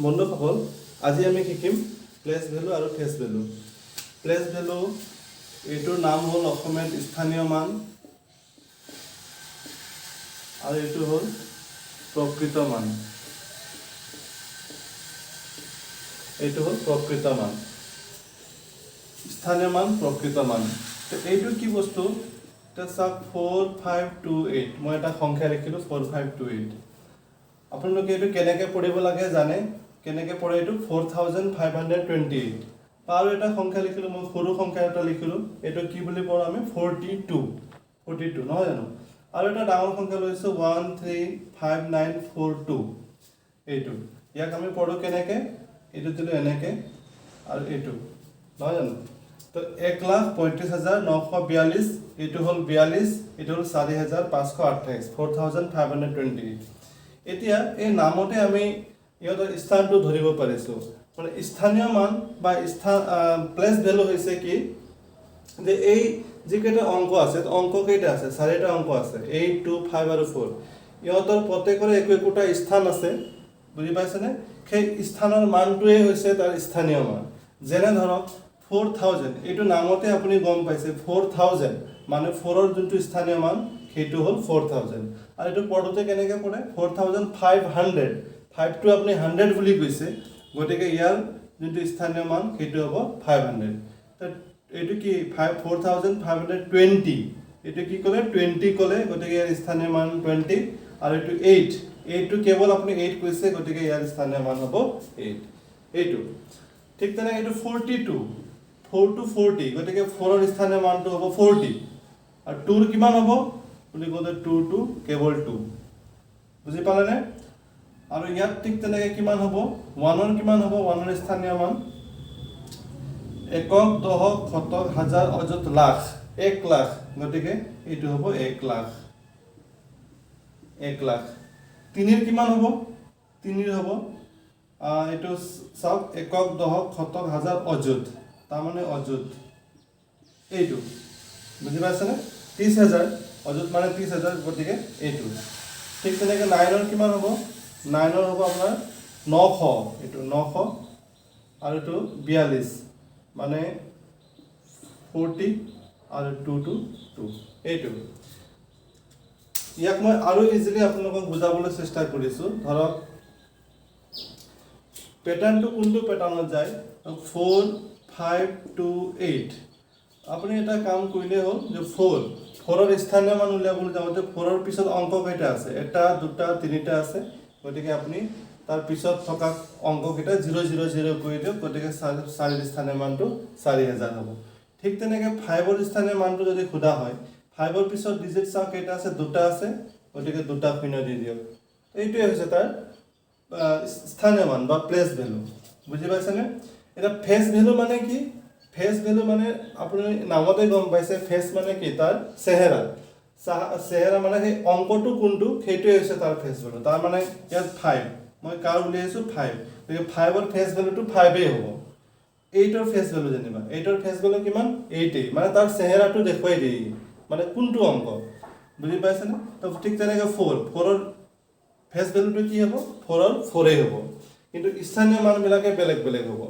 বন্ধুসকল আজি আমি শিকিম প্লেস ভ্যালু আৰু ফেস ভ্যালু। প্লেস ভ্যালু এইটোৰ নাম হ'ল অসমীয়াত স্থানীয় মান আৰু এইটো হ'ল প্ৰকৃত মান। এইটো হ'ল প্ৰকৃত মান, স্থানীয় মান প্ৰকৃত মান। তো এইটো কি বস্তু? এটা চাওক 4528, মই এটা সংখ্যা লিখিলোঁ 4528। আপোনালোকে এইটো কেনেকৈ পঢ়িব লাগে জানে? কেনেকৈ পঢ়ে এইটো? 4528। আৰু এটা সংখ্যা লিখিলোঁ, মই সৰু সংখ্যা এটা লিখিলোঁ, এইটো কি বুলি পঢ়োঁ আমি? 42 নহয় জানো? আৰু এটা ডাঙৰ সংখ্যা লৈছোঁ 135942। এইটো ইয়াক আমি পঢ়োঁ কেনেকৈ? এইটো দিলোঁ এনেকৈ আৰু এইটো নহয় জানো? তো 1,35,942, এইটো হ'ল 42, এইটো হ'ল 4,528, 4528। এতিয়া এই নামতে আমি ইহঁতৰ স্থানটো ধৰিব পাৰিছোঁ। মানে স্থানীয় মান বা প্লেস ভ্যালু হৈছে কি যে এই যিকেইটা অংক আছে, অংক কেইটা আছে? 4টা অংক আছে, 8, 2, 5 আৰু 4। ইহঁতৰ প্ৰত্যেকৰে একোটা স্থান আছে, বুজি পাইছেনে? সেই স্থানৰ মানটোৱে হৈছে তাৰ স্থানীয় মান। যেনে ধৰক 4000, এইটো নামতে আপুনি গম পাইছে 4000 মানে 4ৰ যোনটো স্থানীয় মান সেইটো হ'ল 4000। আৰু এইটো পঢ়োঁতে কেনেকৈ পঢ়ে? 4500, 5টো আপুনি 100 বুলি কৈছে, গতিকে ইয়াৰ যোনটো স্থানীয় মান সেইটো হ'ব 500। তো এইটো কি 4520, এইটো কি ক'লে? 20 ক'লে, গতিকে ইয়াৰ স্থানীয় মান 20। আৰু এইটো 8টো কেৱল আপুনি 8 কৈছে, গতিকে ইয়াৰ স্থানীয় মান হ'ব 8। এইটো ঠিক তেনেকৈ এইটো 42, 4 to 40, গতিকে 4ৰ স্থানীয় মানটো হ'ব 40। আৰু 2ৰ কিমান হ'ব বুলি ক'লে? 2 to কেৱল 2, বুজি পালেনে? আৰু ইয়াত ঠিক তেনেকৈ কিমান হ'ব? 1ৰ কিমান হ'ব? 1ৰ স্থানীয় মান একক, দশক, শতক, হাজাৰ, অযুত, লাখ, 1 লাখ, গতিকে এইটো হ'ব 1 লাখ। 1 লাখ। 3ৰ কিমান হ'ব? 3ৰ হ'ব এইটো চাওক, একক, দশক, শতক, হাজাৰ, অযুত, তাৰমানে অযুত এইটো, বুজি পাইছেনে? 30,000, অযুত মানে 30,000, গতিকে এইটো। ঠিক তেনেকৈ 9ৰ কিমান হ'ব? 9ৰ হ'ব আপোনাৰ 900, এইটো 900। আৰু এইটো 42 মানে 40 আৰু 2 to 2, এইটো। ইয়াক মই আৰু ইজিলি আপোনালোকক বুজাবলৈ চেষ্টা কৰিছোঁ। ধৰক পেটাৰ্ণটো কোনটো পেটাৰ্ণত যায়? 4, 5, 2, 8। আপুনি এটা কাম কৰিলেই হ'ল যে 4ৰ স্থানীয় মান উলিয়াবলৈ যাওঁতে 4ৰ পিছত অংক কেইটা আছে? 1, 2, 3টা আছে, গতিকে আপুনি তাৰ পিছত থকা অংককেইটা 000 কৰি দিয়ক, গতিকে 4ৰ স্থানীয় মানটো 4000 হ'ব। ঠিক তেনেকৈ 5ৰ স্থানীয় মানটো যদি সোধা হয়, 5ৰ পিছত ডিজিট চাওক কেইটা আছে? 2টা আছে, গতিকে 2টা শূন্য দি দিয়ক। এইটোৱে হৈছে তাৰ স্থানীয় মান বা প্লেস ভ্যালু, বুজি পাইছেনে? এটা ফেস ভ্যালু মানে কি? ফেস ভ্যালু মানে আপুনি নামতে গম পাইছে, ফেস মানে কি? তাৰ চেহেৰা। চেহেৰা মানে সেই অংকটো কোনটো, সেইটোৱে হৈছে তাৰ ফেস ভ্যালু। তাৰ মানে ইয়াত 5, মই কাৰ উলিয়াইছোঁ? 5, গতিকে 5ৰ ফেস ভ্যালুটো 5এই হ'ব। 8ৰ ফেস ভ্যালু যেনিবা 8ৰ ফেস ভ্যালু কিমান? 8এই, মানে তাৰ চেহেৰাটো দেখুৱাই দিয়ে, মানে কোনটো অংক, বুজি পাইছেনে? তো ঠিক তেনেকৈ 4ৰ ফেস ভ্যালুটো কি হ'ব? 4ৰ 4এই হ'ব, কিন্তু স্থানীয় মানবিলাকে বেলেগ বেলেগ হ'ব,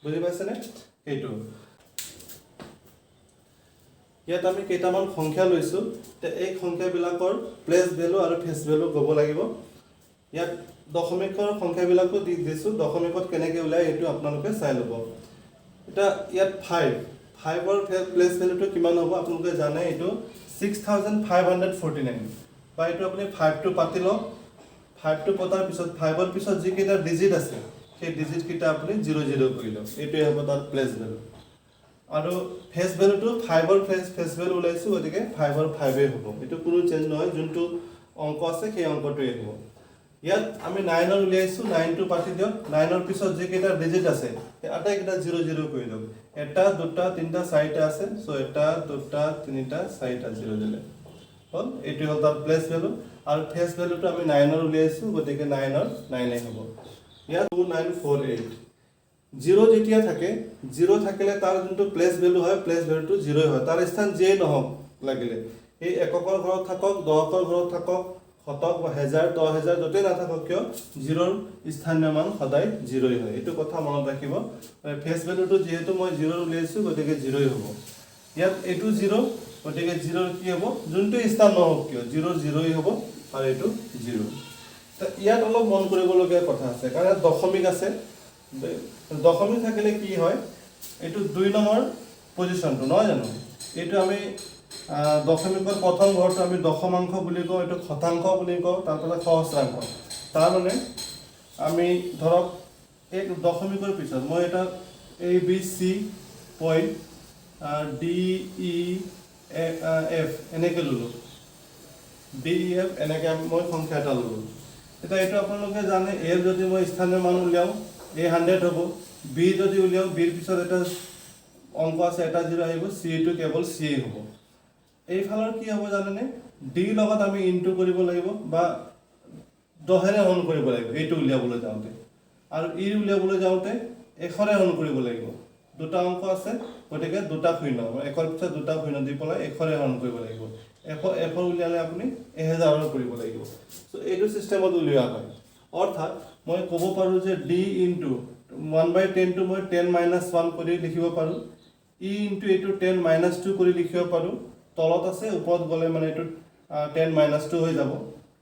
বুজি পাইছেনে? সেইটো ইয়াত আমি কেইটামান সংখ্যা লৈছোঁ, এই সংখ্যাবিলাকৰ প্লেস ভ্যালু আৰু ফেস ভ্যালু ক'ব লাগিব। ইয়াত দশমিকৰ সংখ্যাবিলাকো দি দিছোঁ, দশমিকত কেনেকৈ ওলায় এইটো আপোনালোকে চাই ল'ব। এতিয়া ইয়াত 5ৰ প্লেস ভ্যালুটো কিমান হ'ব? আপোনালোকে জানে এইটো 6549, বা এইটো আপুনি 5টো পাতি লওক। 5টো পতাৰ পিছত 5ৰ পিছত যিকেইটা ডিজিট আছে, সেই ডিজিটকেইটা আপুনি 0 কৰি লওক, এইটোৱে হ'ব তাৰ প্লেস ভ্যালু। আৰু ফেস ভ্যালুটো 5ৰ ফেস ভ্যালু ওলাইছোঁ, গতিকে 5ৰ 5এই হ'ব, এইটো কোনো চেঞ্জ নহয়, যোনটো অংক আছে সেই অংকটোৱেই হ'ব। ইয়াত আমি 9ৰ উলিয়াইছোঁ, 9টো পাতি দিয়ক। 9ৰ পিছত যিকেইটা ডিজিট আছে সেই আটাইকেইটা 0 কৰি দিয়ক। 1, 2, 3, 4টা আছে, চ' 1, 2, 3, 4টা 0 দিলে হ'ল, এইটো হ'ল তাৰ প্লেস ভ্যালু। আৰু ফেস ভ্যালুটো আমি 9ৰ উলিয়াইছোঁ, গতিকে 9ৰ 9এই হ'ব। ইয়াত 2948, 0 যেতিয়া থাকে, 0 থাকিলে তাৰ যোনটো প্লেস ভ্যালু হয়, প্লেস ভ্যালুটো 0 হয়, তাৰ স্থান যিয়েই নহওক লাগিলে, এই এককৰ ঘৰত থাকক, দশকৰ ঘৰত থাকক, শতক বা হেজাৰ 10,000 য'তেই নাথাকক কিয় জিৰ'ৰ স্থানীয় মান সদায় জিৰ'ই হয় এইটো কথা মনত ৰাখিব ফেচ ভেলুটো যিহেতু মই জিৰ' উলিয়াইছোঁ গতিকে জিৰ'ই হ'ব ইয়াত এইটো জিৰ' গতিকে জিৰ'ৰ কি হ'ব যোনটো স্থান নহওক কিয় জিৰ'ৰ জিৰ'ই হ'ব আৰু এইটো জিৰ' ইয়াত অলপ মন কৰিবলগীয়া কথা আছে কাৰণ ইয়াত দশমিক আছে দশমিক থাকিলে কি হয় এইটো 2 নম্বৰ পজিশ্যনটো নহয় জানো এইটো আমি দশমিকৰ প্ৰথম ঘৰটো আমি দশমাংশ বুলি কওঁ এইটো শতাংশ বুলি কওঁ তাৰপৰা সহস্ৰাংশ তাৰমানে আমি ধৰক এক দশমিকৰ পিছত মই এটা ABC পইণ্ট DEF এনেকৈ ল'লোঁ DEF এনেকৈ মই সংখ্যা এটা ল'লোঁ এতিয়া এইটো আপোনালোকে জানে এৰ যদি মই স্থানীয় মান উলিয়াওঁ A 100 হ'ব B যদি উলিয়াওঁ বিৰ পিছত এটা অংক আছে এটা জিৰ' আহিব C টো কেৱল C হ'ব এইফালৰ কি হ'ব জানেনে D লগত আমি ইনটু কৰিব লাগিব বা 10ৰে হৰণ কৰিব লাগিব এইটো উলিয়াবলৈ যাওঁতে আৰু ই উলিয়াবলৈ যাওঁতে 1ৰে হৰণ কৰিব লাগিব দুটা অংক আছে গতিকে দুটা শূন্য একৰ পিছত দুটা শূন্য দি পেলাই 1ৰে হৰণ কৰিব লাগিব এফৰ উলিয়ালে আপুনি 1000ৰ কৰিব লাগিব সো এইটো সিস্টেমত উলিওৱা হয় অৰ্থাৎ মই ক'ব পাৰোঁ যে D ইনটু 1/10 টো মই 10 - 1 কৰি লিখিব পাৰোঁ E ইনটু এইটো 10 - 2 কৰি লিখিব পাৰোঁ তলত আছে ওপৰত গ'লে মানে এইটো 10 - 2 হৈ যাব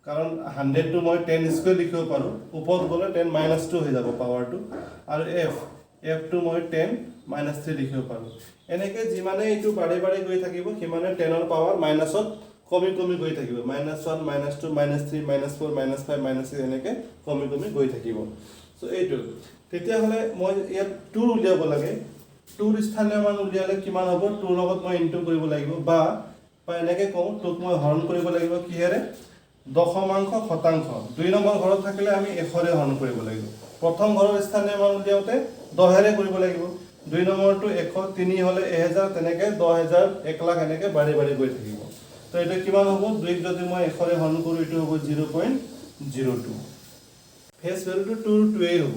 কাৰণ 100 টো মই 10 স্কয়াৰ লিখিব পাৰোঁ ওপৰত গ'লে 10 - 2 হৈ যাব পাৱাৰটো আৰু f টো মই 10 - 3 লিখিব পাৰোঁ এনেকৈ যিমানে এইটো বাঢ়ি বাঢ়ি গৈ থাকিব সিমানে 10ৰ পাৱাৰ মাইনাছত কমি কমি গৈ থাকিব -1 -2 -3 -4 -5 -6 এনেকৈ কমি কমি গৈ থাকিব সো এইটো তেতিয়াহ'লে মই ইয়াত 2 উলিয়াব লাগে 2ৰ স্থানীয় মান উলিয়ালে কিমান হ'ব 2ৰ লগত মই ইনটু কৰিব লাগিব বা এনেকৈ কওঁ 2ক মই হৰণ কৰিব লাগিব কিহেৰে দশমাংশ শতাংশ 2 নম্বৰ ঘৰত থাকিলে আমি 1ৰে হৰণ কৰিব লাগিব প্ৰথম ঘৰৰ স্থানীয় মান উলিয়াওঁতে 10ৰে কৰিব লাগিব 2 নম্বৰটো 100 3 হ'লে 1000 তেনেকৈ 10000 1 লাখ এনেকৈ বাঢ়ি বাঢ়ি গৈ থাকিব তো এটা কিমান হ'ব 2ক যদি মই 1ৰে হৰণ কৰোঁ এইটো হ'ব 0.02 ফেচ ভেলুটো 2ই হ'ব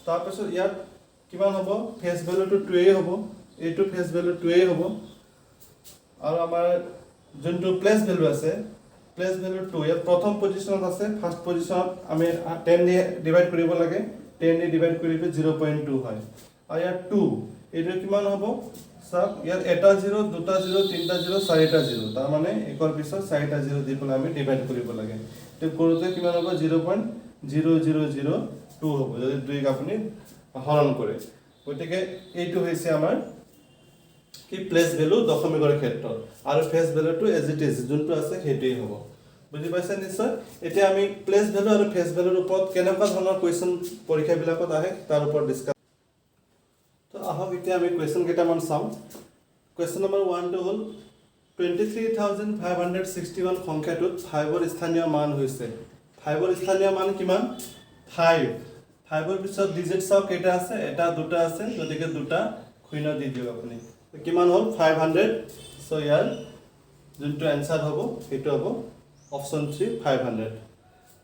তাৰপিছত ইয়াত কিমান হ'ব ফেচ ভেলুটো 2ই হ'ব এইটো ফেচ ভেলু 2ই হ'ব আৰু আমাৰ যোনটো প্লেস ভেলু আছে প্লেস ভেলু 2 ইয়াত প্ৰথম পজিশনত আছে ফাৰ্স্ট পজিশনত আমি 10 দিয়ে ডিভাইড কৰিব লাগে 10 দিয়ে ডিভাইড কৰিলে 0.2 হয় আৰু ইয়াত 2 এইটো কিমান হ'ব সব ইয়াত এটা 0 দুটা 0 তিনটা 0 চাৰিটা 0 তাৰ মানে একৰ পিছত চাৰিটা 0 দি পেলাই আমি ডিভাইড কৰিব লাগে তো কৰোতে কিমান হ'ব 0.0002 হ'ব যদি 2ক আপুনি হৰণ কৰে গতিকে এইটো হৈছে আমাৰ কি প্লেস ভ্যালু দশমিকৰ ক্ষেত্ৰত আৰু ফেচ ভ্যালুটো এজ ইট ইজ যোনটো আছে সেইটোই হ'ব বুজি পাইছে নিশ্চয় এতিয়া আমি প্লেস ভ্যালু আৰু ফেচ ভ্যালুৰ ওপৰত কেনেকুৱা ধৰণৰ কোৱেশ্চন পৰীক্ষা বিলাকত আহে তাৰ ওপৰত ডিসকাস তো আহক এতিয়া আমি কোৱেশ্চন কেইটামান চাওঁ কোৱেশ্চন নম্বৰ 1 টো হ'ল 23561 সংখ্যাটোত 5ৰ স্থানীয় মান হৈছে 5ৰ স্থানীয় মান কিমান 5 5ৰ পিছত ডিজিট চাও কেইটা আছে এটা দুটা আছে গতিকে দুটা শূন্য দি দিও আপুনি কিমান হ'ল 500 সো ইয়াৰ যোনটো आंसर হ'ব এটো হ'ব অপচন 3 500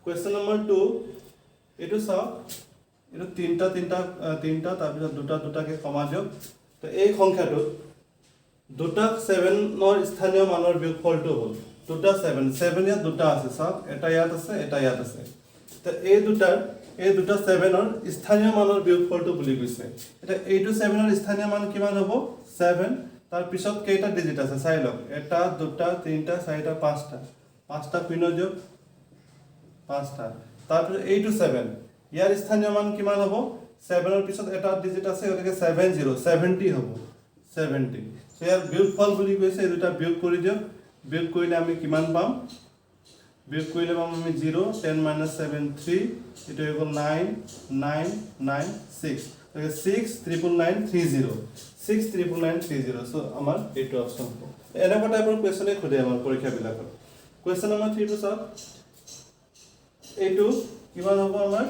কোৱেশ্চন নম্বৰ 2 এটো চাও এটো তিনটা তাৰ পিছত দুটাকে কমা দিও তো এই সংখ্যাটো দুটা 7ৰ স্থানীয় মানৰ বিয়োগফলটো হ'ল দুটা 7 ইয়াত দুটা আছে চাওক এটা ইয়াত আছে এটা ইয়াত আছে তো এই দুটা 7ৰ স্থানীয় মানৰ বিয়োগফলটো বুলি কৈছে এটা এইটো 7ৰ স্থানীয় মান কিমান হ'ব 7 তাৰ পিছত কেইটা ডিজিট আছে চাই লওক এটা দুটা তিনটা চাৰিটা পাঁচটা শূন্য যোগ পাঁচটা তাৰ পিছত এইটো 7 ইয়াৰ স্থানীয় মান কিমান হ'ব 7ৰ পিছত এটা ডিজিট আছে গতিকে 70 হ'ব 70 সো ইয়াৰ বিয়োগফল বুলি কৈছে এই দুটা বিয়োগ কৰি দিও বিয়োগ কৰিলে আমি কিমান পাম বিয়োগ কৰিলে পাম আমি 0 10 - 7 3 এটা হৈ গ'ল 9996 69930 69930 সো আমাৰ এইটো অপচন হ'ব এনেকুৱা টাইপৰ কোৱেশ্চনে খুদে আমাৰ পৰীক্ষা বিলাকত কোৱেশ্চন নম্বৰ 3 টো চাওক এইটো কিমান হ'ব আমাৰ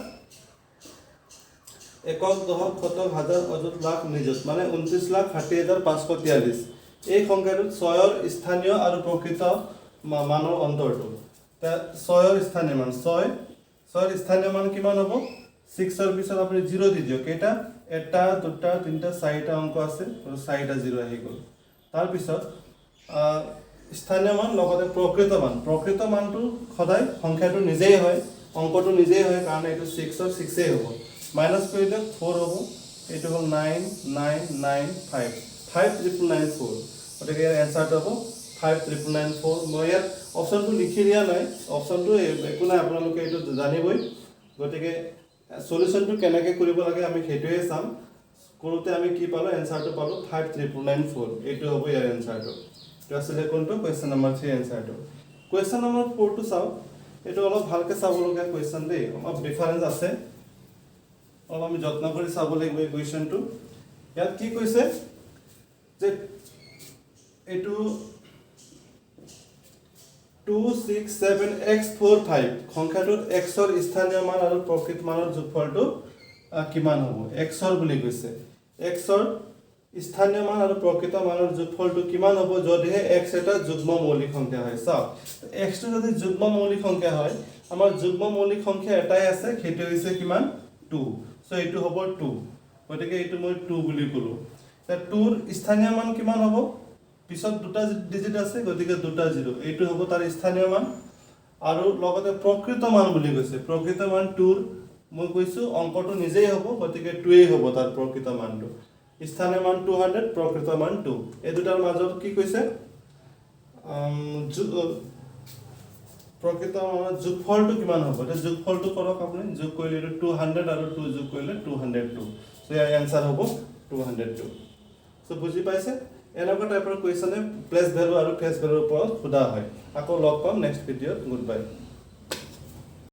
একক দশক শতক হাজাৰ অযুত লাখ নিযুত মানে 29,60,543 এই সংখ্যাটোত 6ৰ স্থানীয় আৰু প্ৰকৃত মানৰ অন্তৰটো তা 6ৰ স্থানীয় মান 6ৰ স্থানীয় মান কিমান হ'ব 6ৰ পিছত আপুনি 0 দি দিও কেটা এটা দুটা তিনটা চাৰিটা অংক আছে আৰু চাৰিটা 0 আহি গ'ল তাৰ পিছত স্থানীয় মান লগতে প্ৰকৃত মানটো সদায় সংখ্যাটো নিজেই হয় অংকটো নিজেই হয় কাৰণ এইটো 6 ৰ 6 হ'ব মাইনাস কৰিলে 4 হ'ব এইটো হ'ল 9995 5994 গতিকে ইয়াৰ এনসাৰটো হ'ব 5994 মই ইয়াত অপচনটো লিখি দিয়া নাই অপচনটো একো নাই আপোনালোকে এইটো জানিবই গতিকে সলিউশনটো কেনেকৈ কৰিব লাগে আমি সেইটোৱে চাম কৰোতে আমি কি পালো এনসাৰটো পালো 5994 এইটো হ'ব ইয়াৰ এনসাৰটো তো আসলে কোনটো কোৱেশ্চন নম্বৰ 3 এনসাৰটো কোৱেশ্চন নম্বৰ 4 টো চাও এইটো অলপ ভালকে চাব লগা কোৱেশ্চন দেই অলপ ডিফাৰেন্স আছে অলপ আমি যত্ন কৰি চাব লাগিব এই কোৱেশ্চনটো ইয়াত কি কৈছে যে এইটো 267x45 সংখ্যাটোত x ৰ স্থানীয় মান আৰু প্ৰকৃত মানৰ যোগফলটো কিমান হ'ব x ৰ বুলি কৈছে x ৰ স্থানীয় মান আৰু প্ৰকৃত মানৰ যোগফলটো কিমান হ'ব যদিহে x এটা যুগ্ম মৌলিক সংখ্যা হয় চাওক x টো যদি যুগ্ম মৌলিক সংখ্যা হয় আমাৰ যুগ্ম মৌলিক সংখ্যা এটাই আছে সেইটো হৈছে কিমান 2 সো এইটো হ'ব 2 গতিকে এইটো মই 2 বুলি কলো তা 2 ৰ স্থানীয় মান কিমান হ'ব পিছত দুটা ডিজিট আছে গতিকে দুটা 0 এইটো হ'ব তাৰ স্থানীয় মান আৰু লগতে প্ৰকৃত মান বুলি কৈছে প্ৰকৃত মান 2 ৰ মই কৈছো অংকটো নিজেই হ'ব গতিকে 2 এই হ'ব তাৰ প্ৰকৃত মানটো স্থানীয় মান 200 প্ৰকৃত মান 2 এই দুটাৰ মাজত কি কৈছে প্ৰকৃত মান যোগফলটো কিমান হ'ব এটা যোগফলটো কৰক আপুনি যোগ কৰিলে 200 আৰু 2 যোগ কৰিলে 202 সো ইয়াৰ आंसर হ'ব 202 সো বুজি পাইছে এনেকুৱা টাইপৰ কোৱেশ্চনে প্লেস ভ্যালু আৰু ফেস ভ্যালুৰ ওপৰত সোধা হয় আকৌ লগ পাম নেক্সট ভিডিঅ'ত গুড বাই